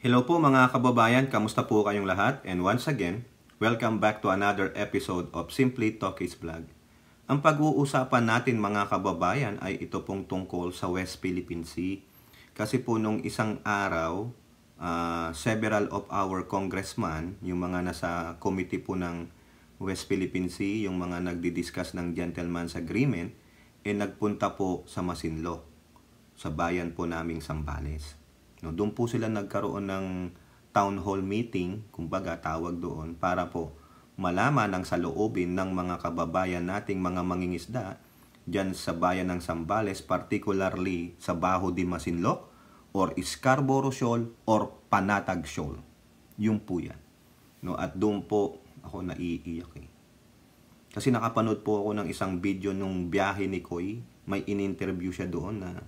Hello po mga kababayan, kamusta po kayong lahat? And once again, welcome back to another episode of Simply Talkies Vlog. Ang pag-uusapan natin mga kababayan ay ito pong tungkol sa West Philippine Sea. Kasi po nung isang araw, several of our congressman, yung mga nasa committee po ng West Philippine Sea, yung mga nagdi-discuss ng Gentleman's Agreement, nagpunta po sa Masinloc, sa bayan po naming Zambales. No, doon po sila nagkaroon ng town hall meeting, kumbaga tawag doon, para po malaman ang saloobin ng mga kababayan nating mga mangingisda dyan sa bayan ng Zambales, particularly sa Bajo de Masinloc, or Scarborough Shoal, or Panatag Shoal. Yung po yan. No, at doon po ako naiiyak eh. Kasi nakapanood po ako ng isang video nung biyahe ni Koy. May in-interview siya doon na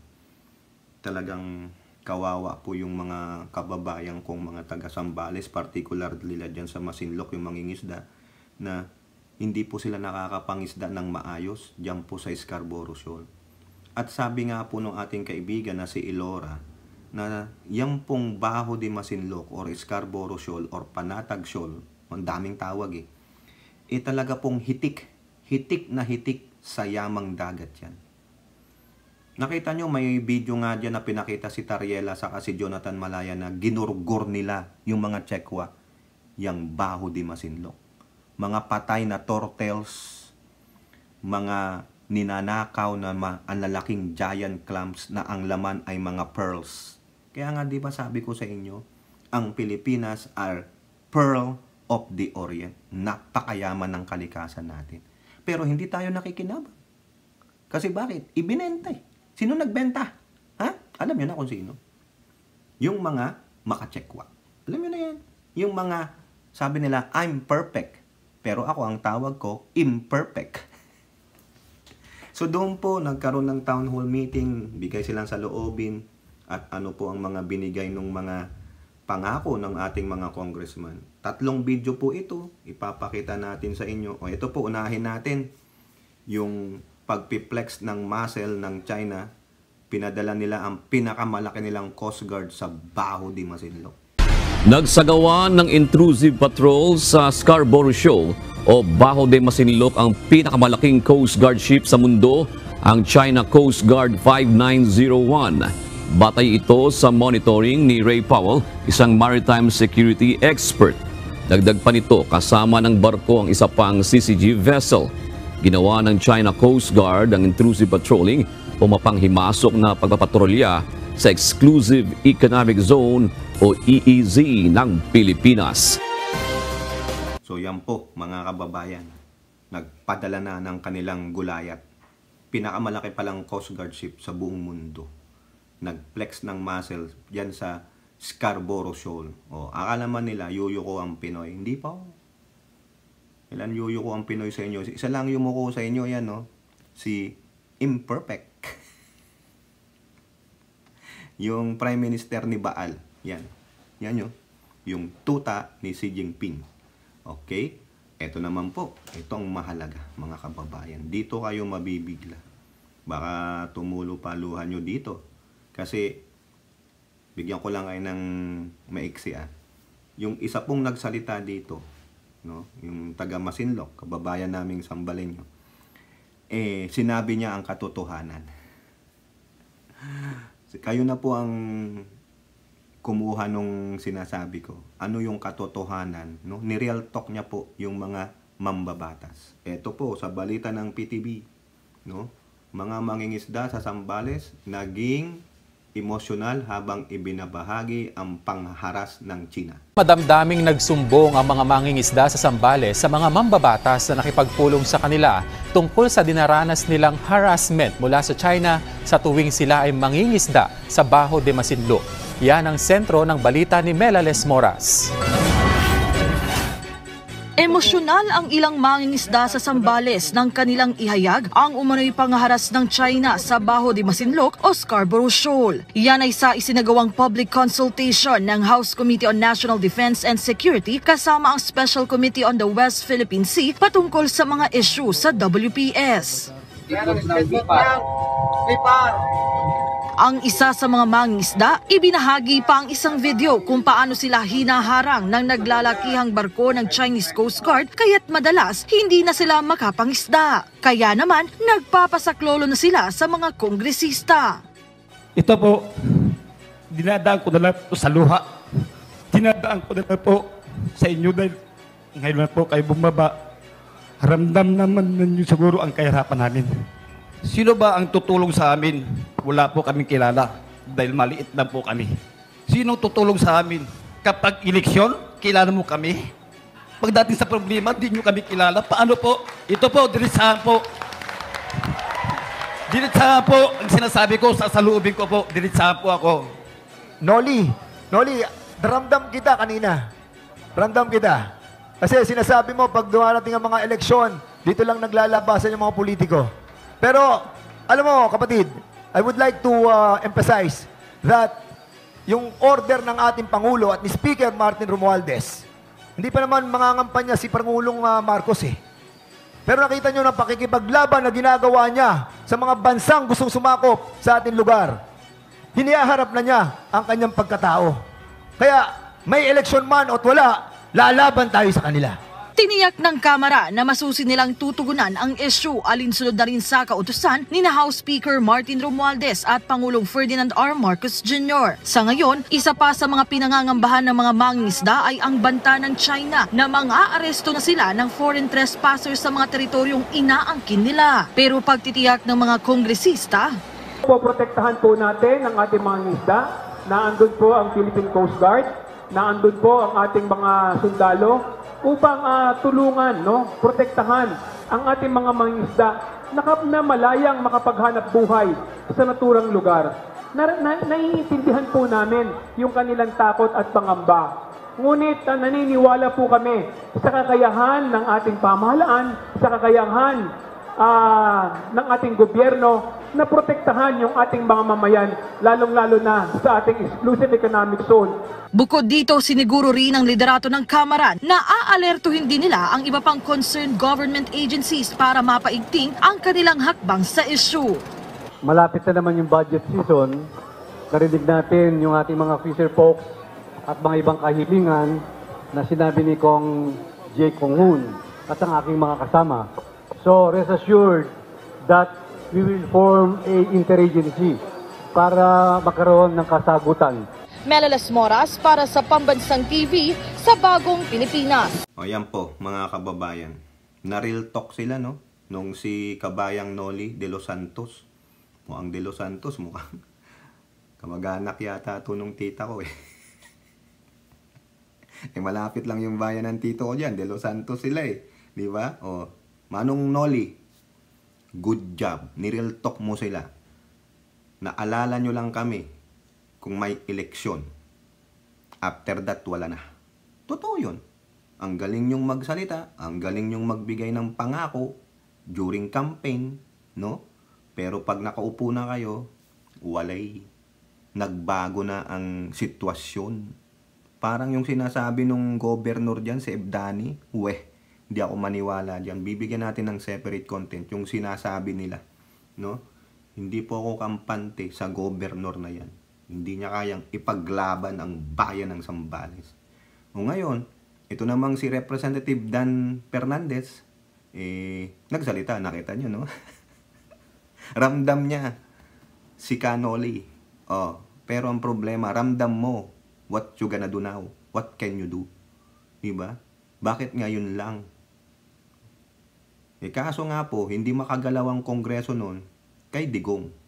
talagang kawawa po yung mga kababayan kong mga taga Zambales, particularly dyan sa Masinloc, yung mangingisda, na hindi po sila nakakapangisda ng maayos dyan po sa Scarborough Shoal. At sabi nga po ng ating kaibigan na si Ilora, na yung pong Bajo de Masinloc or Scarborough Shoal or Panatag Shoal, ang daming tawag talaga pong hitik na hitik sa yamang dagat yan. Nakita nyo, may video nga dyan na pinakita si Tariela saka si Jonathan Malaya na ginurgor nila yung mga tsekwa, yung Bajo de Masinloc. Mga patay na turtles, mga ninanakaw na ang lalaking giant clams na ang laman ay mga pearls. Kaya nga di ba sabi ko sa inyo, ang Pilipinas are pearl of the Orient. Napakayaman ng kalikasan natin. Pero hindi tayo nakikinabang. Kasi bakit? Ibinenta eh. Sino nagbenta? Ha? Alam nyo na kung sino. Yung mga makatsekwa. Alam nyo na yan. Yung mga, sabi nila, I'm perfect. Pero ako, ang tawag ko, imperfect. So doon po, nagkaroon ng town hall meeting, bigay silang saloobin, at ano po ang mga binigay ng mga pangako ng ating mga congressman. 3 video po ito, ipapakita natin sa inyo. O ito po, unahin natin yung pagpiplex ng muscle ng China. Pinadala nila ang pinakamalaki nilang Coast Guard sa Bajo de Masinloc. Nagsagawa ng intrusive patrol sa Scarborough Shoal o Bajo de Masinloc ang pinakamalaking Coast Guard ship sa mundo, ang China Coast Guard 5901. Batay ito sa monitoring ni Ray Powell, isang maritime security expert. Dagdag pa nito, kasama ng barko ang isa pang CCG vessel. Ginawa ng China Coast Guard ang intrusive patrolling o mapanghimasok na pagpapatrolya sa Exclusive Economic Zone o EEZ ng Pilipinas. So yan po mga kababayan, nagpadala na ng kanilang Gulayat. Pinakamalaki palang Coast Guard ship sa buong mundo. Nagflex ng muscle yan sa Scarborough Shoal. O akala man nila yuyuko ang Pinoy. Hindi pa. Ilan yuyuko ang Pinoy sa inyo? Isa lang yumuko sa inyo yan, no? Si Imperfect. Yung Prime Minister ni Baal. Yan. Yan yun. Yung tuta ni Xi Jinping. Okay? Ito naman po. Ito ang mahalaga, mga kababayan. Dito kayo mabibigla. Baka tumulo paluhan nyo dito. Kasi, bigyan ko lang kayo ng maiksi Yung isa pong nagsalita dito, no, yung taga Masinloc, kababayan naming Sambaleño, sinabi niya ang katotohanan. Kayo na po ang kumuha nung sinasabi ko. Ano yung katotohanan, no? Ni-real talk niya po yung mga mambabatas. Ito po sa balita ng PTV, no? Mga mangingisda sa Zambales naging emosyonal habang ibinabahagi ang pangharas ng China. Madamdaming nagsumbong ang mga mangingisda sa Zambales sa mga mambabatas na nakipagpulong sa kanila tungkol sa dinaranas nilang harassment mula sa China sa tuwing sila ay mangingisda sa Bajo de Masinloc. Yan ang sentro ng balita ni Melales Moras. Emosyonal ang ilang mangingisda sa Zambales nang kanilang ihayag ang umano'y pangharas ng China sa Bajo de Masinloc o Scarborough Shoal. Yan ay sa isinagawang public consultation ng House Committee on National Defense and Security kasama ang Special Committee on the West Philippine Sea patungkol sa mga issue sa WPS. Ang isa sa mga mangingisda, ibinahagi pa ang isang video kung paano sila hinaharang ng naglalakihang barko ng Chinese Coast Guard kaya't madalas hindi na sila makapangisda. Kaya naman, nagpapasaklolo na sila sa mga kongresista. Ito po, dinadaan ko na lang po sa luha. Dinadaan ko na lang po sa inyo dahil ngayon na po kayo bumaba. Ramdam naman ninyo siguro ang kahirapan namin. Sino ba ang tutulong sa amin? Wala po kaming kilala dahil maliit lang po kami. Sino tutulong sa amin? Kapag eleksyon, kilala mo kami? Pagdating sa problema, di nyo kami kilala. Paano po? Ito po, diretsahan po. Diretsahan po. Ang sinasabi ko, sasaluubin ko po. Diretsahan po ako. Noli, ramdam kita kanina. Ramdam kita. Kasi sinasabi mo, pag dumarating ang mga eleksyon, dito lang naglalabasan yung mga politiko. Pero, alam mo, kapatid, I would like to emphasize that yung order ng ating Pangulo at ni Speaker Martin Romualdez, hindi pa naman mangangampanya si Pangulong Marcos eh. Pero nakita nyo ng pakikipaglaban na ginagawa niya sa mga bansang gustong sumakop sa ating lugar. Hiniharap na niya ang kanyang pagkatao. Kaya may eleksyon man o wala, lalaban tayo sa kanila. Tiniyak ng Kamara na masusi nilang tutugunan ang issue alinsunod na rin sa kautusan ni na House Speaker Martin Romualdez at Pangulong Ferdinand R. Marcos Jr. Sa ngayon, isa pa sa mga pinangangambahan ng mga mangingisda ay ang banta ng China na mang-aaresto na sila ng foreign trespassers sa mga teritoryong inaangkin nila. Pero pagtitiyak ng mga kongresista, Poprotektahan po natin ang ating mga isda, na andun po ang Philippine Coast Guard, na andun po ang ating mga sundalo, upang tulungan, protektahan ang ating mga mangingisda na malayang makapaghanap buhay sa naturang lugar. Naiintindihan po namin yung kanilang takot at pangamba. Ngunit naniniwala po kami sa kakayahan ng ating pamahalaan, sa kakayahan ng ating gobyerno na protektahan yung ating mga mamayan, lalong-lalo na sa ating exclusive economic zone. Bukod dito, siniguro rin ng liderato ng Kamara na aalertuhin din nila ang iba pang concerned government agencies para mapaigting ang kanilang hakbang sa issue. Malapit na naman yung budget season. Narinig natin yung ating mga fisher folks at mga ibang kahilingan na sinabi ni Kong J. Kong Hoon at ang aking mga kasama. So rest assured that we will form a interagency para magkaroon ng kasagutan. Melalas Moras para sa Pambansang TV sa Bagong Pilipinas. O yan po, mga kababayan. Na-real talk sila, no? Nung si Kabayang Noli de los Santos. Mukhang de los Santos, mukhang kamag-anak yata ito nung tita ko eh. Malapit lang yung bayan ng tito ko dyan. De los Santos sila eh. Di ba? O, Manong Noli, good job. Ni-real talk mo sila. Naalala nyo lang kami kung may eleksyon. After that, wala na. Totoo yun. Ang galing nyong magsalita, ang galing nyong magbigay ng pangako during campaign, no? Pero pag nakaupo na kayo, walay. Nagbago na ang sitwasyon. Parang yung sinasabi nung governor dyan, si Ebdani, hindi ako maniwala dyan. Bibigyan natin ng separate content yung sinasabi nila, no? Hindi po ako kampante sa governor na yan. Hindi niya kayang ipaglaban ang bayan ng Zambales. O ngayon, ito namang si Representative Dan Fernandez, nagsalita, nakita niyo, no? Ramdam niya si Kanoli. Pero ang problema, ramdam mo what you gonna do now. What can you do? Diba? Bakit ngayon lang? Kaso nga po, hindi makagalaw ang Kongreso noon kay Digong.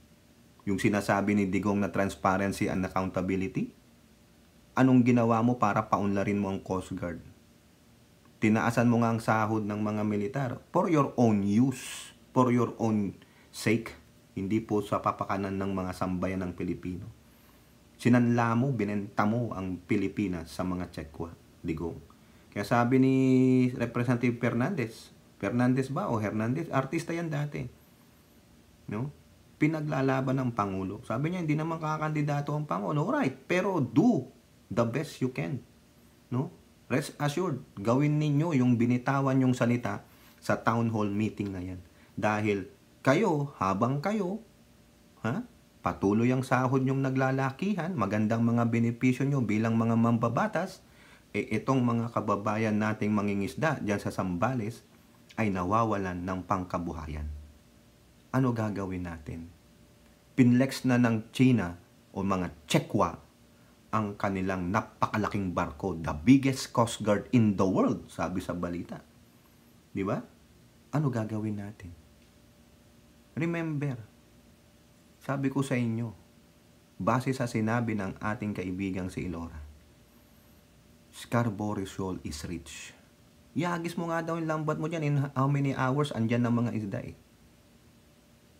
Yung sinasabi ni Digong na transparency and accountability, anong ginawa mo para paunlarin mo ang Coast Guard? Tinaasan mo nga ang sahod ng mga militar for your own use, for your own sake, hindi po sa papakanan ng mga sambayan ng Pilipino. Sinanla mo, binenta mo ang Pilipinas sa mga Tsekwa, Digong. Kaya sabi ni Representative Fernandez ba o Hernandez, artista yan dati. No? Pinaglalaban ng Pangulo. Sabi niya, hindi naman kakakandidato ang Pangulo. Right, pero do the best you can. No? Rest assured, gawin ninyo yung binitawan yung salita sa town hall meeting na yan. Dahil kayo, habang kayo, patuloy ang sahod nyong naglalakihan, magandang mga benepisyo nyo bilang mga mambabatas, itong mga kababayan nating mangingisda dyan sa Zambales ay nawawalan ng pangkabuhayan. Ano gagawin natin? Pinlex na ng China o mga Chekwa ang kanilang napakalaking barko, the biggest coast guard in the world, sabi sa balita. Di ba? Ano gagawin natin? Remember, sabi ko sa inyo, base sa sinabi ng ating kaibigang si Ilora, Scarborough Shoal is rich. Iagis mo nga daw yung lambat mo dyan in how many hours andyan ng mga isda eh.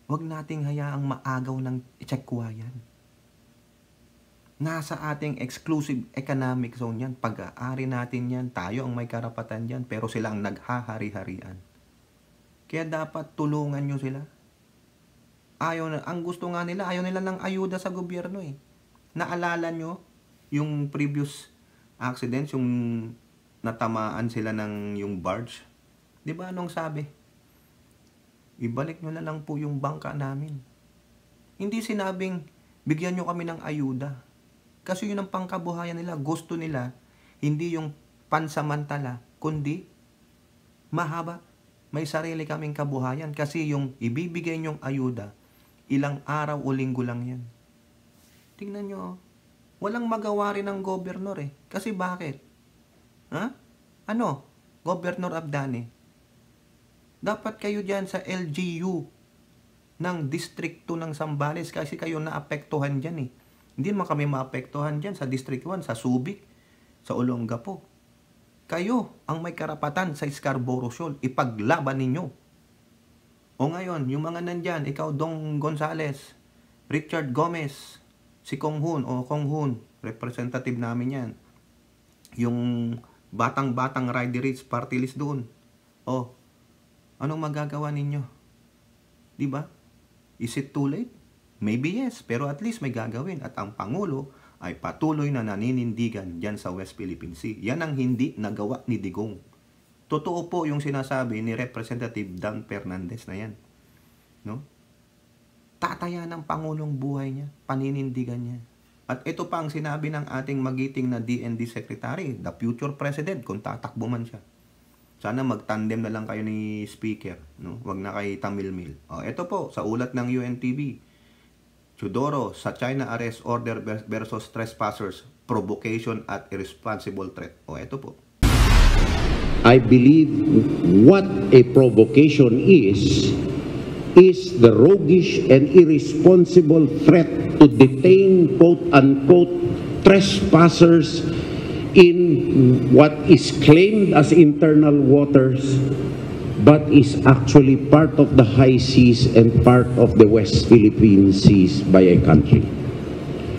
Huwag nating hayaang maagaw ng Chekwa yan. Nasa ating exclusive economic zone yan. Pag-aari natin yan, tayo ang may karapatan yan, pero sila ang naghahari-harian. Kaya dapat tulungan nyo sila. Ang gusto nga nila, ayaw nila ng ayuda sa gobyerno eh. Naalala nyo yung previous accidents, yung natamaan sila ng yung barge? Di ba anong sabi? Ibalik nyo na lang po yung bangka namin. Hindi sinabing, bigyan nyo kami ng ayuda. Kasi yun ang pangkabuhayan nila. Gusto nila, hindi yung pansamantala, kundi mahaba. May sarili kaming kabuhayan. Kasi yung ibibigay nyong ayuda, ilang araw o linggo lang yan. Tingnan nyo, walang magawa rin ng gobernur eh. Kasi bakit? Ha? Ano? Governor Abdani, dapat kayo dyan sa LGU ng distrikto ng Zambales kasi kayo naapektuhan dyan eh. Hindi naman kami maapektuhan dyan sa District 1, sa Subic, sa Olongapo. Kayo ang may karapatan sa Scarborough Shoal. Ipaglaban ninyo. O ngayon, yung mga nandyan, ikaw Dong Gonzales, Richard Gomez, si Kong Hun o Kong Hun, representative namin yan. Yung batang-batang Riderits party list doon. O, anong magagawa ninyo? Diba? Is it too late? Maybe yes, pero at least may gagawin. At ang Pangulo ay patuloy na naninindigan dyan sa West Philippine Sea. Yan ang hindi nagawa ni Digong. Totoo po yung sinasabi ni Representative Dan Fernandez na yan. No? Tataya ng Pangulong buhay niya, paninindigan niya. At ito pa ang sinabi ng ating magiting na DND Secretary, the future President, kung tatakbo man siya. Sana mag-tandem na lang kayo ni Speaker. No? Huwag na kay Tamilmil. O, ito po, sa ulat ng UNTV, Teodoro sa China Arrest Order versus Trespassers, Provocation at Irresponsible Threat. O, ito po. I believe what a provocation is the roguish and irresponsible threat to detain quote-unquote trespassers in what is claimed as internal waters but is actually part of the high seas and part of the West Philippine Seas by a country.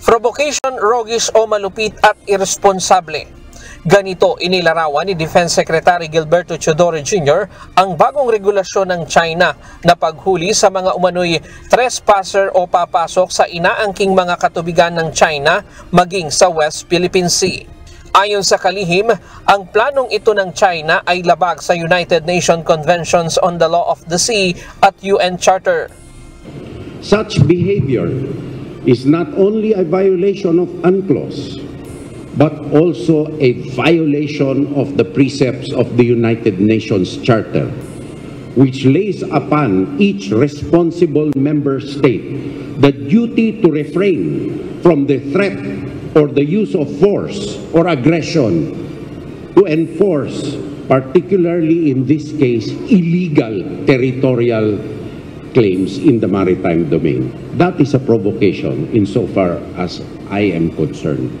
Provocation, roguish o malupit at irresponsable. Ganito inilarawan ni Defense Secretary Gilberto Teodoro Jr. ang bagong regulasyon ng China na paghuli sa mga umano'y trespasser o papasok sa inaangking mga katubigan ng China maging sa West Philippine Sea. Ayon sa kalihim, ang planong ito ng China ay labag sa United Nations Conventions on the Law of the Sea at UN Charter. Such behavior is not only a violation of UNCLOS, but also a violation of the precepts of the United Nations Charter, which lays upon each responsible member state the duty to refrain from the threat or the use of force or aggression to enforce, particularly in this case, illegal territorial claims in the maritime domain. That is a provocation insofar as I am concerned.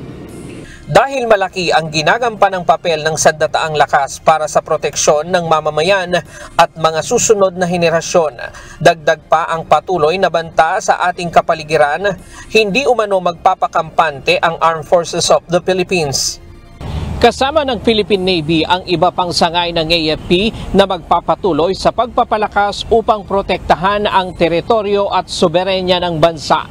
Dahil malaki ang ginagampanang papel ng Sandataang Lakas para sa proteksyon ng mamamayan at mga susunod na henerasyon, dagdag pa ang patuloy na banta sa ating kapaligiran, hindi umano magpapakampante ang Armed Forces of the Philippines. Kasama ng Philippine Navy ang iba pang sangay ng AFP na magpapatuloy sa pagpapalakas upang protektahan ang teritoryo at soberenya ng bansa.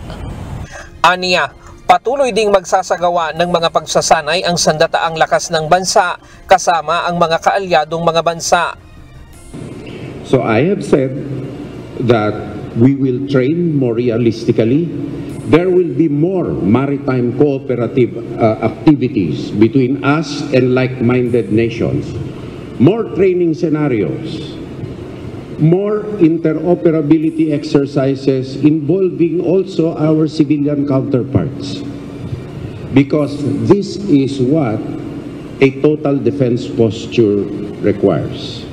Aniya, patuloy ding magsasagawa ng mga pagsasanay ang Sandataang Lakas ng bansa kasama ang mga kaalyadong mga bansa. So I have said that we will train more realistically there will be more maritime cooperative activities between us and like-minded nations, more training scenarios, more interoperability exercises involving also our civilian counterparts. Because this is what a total defense posture requires.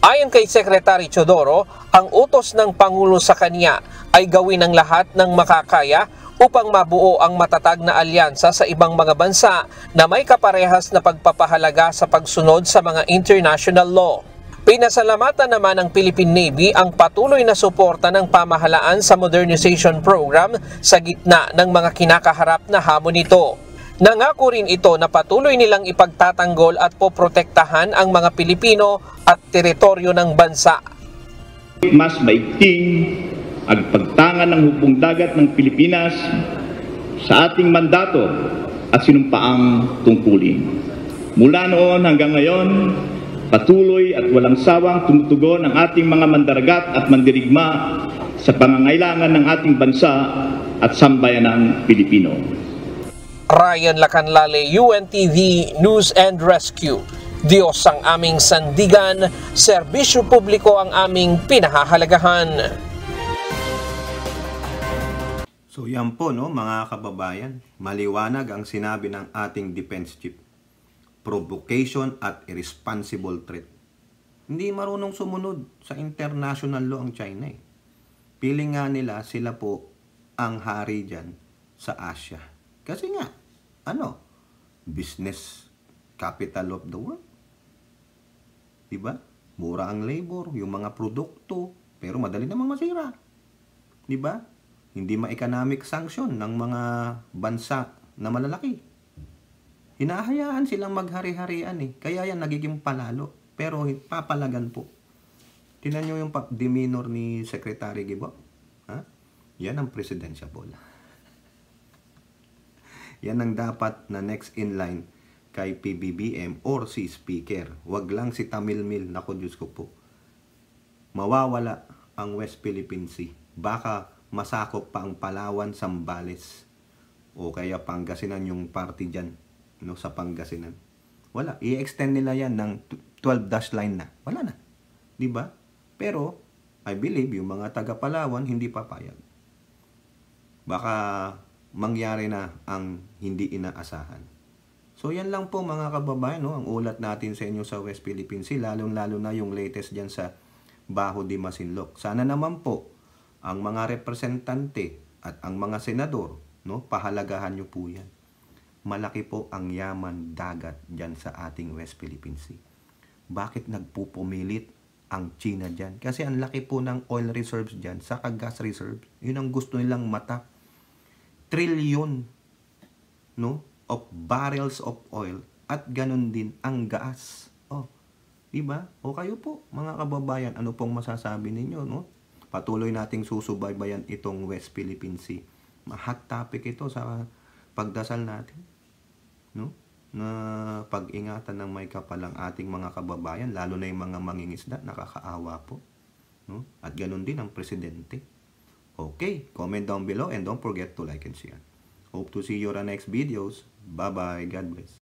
Ayon kay Secretary Teodoro, ang utos ng Pangulo sa kanya ay gawin ang lahat ng makakaya upang mabuo ang matatag na alyansa sa ibang mga bansa na may kaparehas na pagpapahalaga sa pagsunod sa mga international law. Pinasalamatan naman ng Philippine Navy ang patuloy na suporta ng pamahalaan sa modernization program sa gitna ng mga kinakaharap na hamon nito. Nangako rin ito na patuloy nilang ipagtatanggol at poprotektahan ang mga Pilipino at teritoryo ng bansa. Mas maigting ang pagtangan ng hukbong dagat ng Pilipinas sa ating mandato at sinumpaang tungkulin. Mula noon hanggang ngayon, patuloy at walang sawang tumutugon ang ating mga mandaragat at mandirigma sa pangangailangan ng ating bansa at sambayanang Pilipino. Ryan Lacanlale, UNTV News and Rescue. Diyos ang aming sandigan, serbisyo publiko ang aming pinahahalagahan. So yan po no mga kababayan, maliwanag ang sinabi ng ating defense chief. Provocation at irresponsible threat. Hindi marunong sumunod sa international law ang China eh. Piling nga nila sila po ang hari dyan sa Asia. Kasi nga, business capital of the world. Diba? Mura ang labor, yung mga produkto, pero madali namang masira. Diba? Hindi ma-economic sanction ng mga bansa na malalaki. Hinahayaan silang maghari-harian eh. Kaya yan nagiging palalo. Pero papalagan po. Tingnan nyo yung demeanor ni Secretary Gibo. Ha? Yan ang presidentiable. Yan ang dapat na next in line kay PBBM or si Speaker. Wag lang si Tamilmil. Naku, Diyos ko po. Mawawala ang West Philippine Sea. Baka masakop pa ang Palawan, Zambales. O kaya Pangasinan yung party dyan. No, sa Pangasinan. Wala. I-extend nila yan ng 12-dash line na. Wala na. Diba? Pero, I believe, yung mga taga Palawan, hindi papayag. Baka mangyari na ang hindi inaasahan. So yan lang po mga kababayan, no? Ang ulat natin sa inyo sa West Philippine Sea, lalong-lalo na yung latest dyan sa Baho de Masinloc. Sana naman po ang mga representante at ang mga senador, no, pahalagahan nyo po yan. Malaki po ang yaman dagat dyan sa ating West Philippine Sea. Bakit nagpupumilit ang China dyan? Kasi ang laki po ng oil reserves dyan, saka gas reserves. Yun ang gusto nilang mata. Trillion, no, of barrels of oil at ganun din ang gas. Oh, di ba? O kayo po, mga kababayan, ano pong masasabi ninyo, no? Patuloy nating susubaybayan itong West Philippine Sea. Hot topic ito sa pagdasal natin, no? Na pag-ingatan ng may kapalang ating mga kababayan, lalo na yung mga mangingisda, nakakaawa po, no? At ganun din ang presidente. Okay, comment down below and don't forget to like and share. Hope to see you on our next videos. Bye-bye. God bless.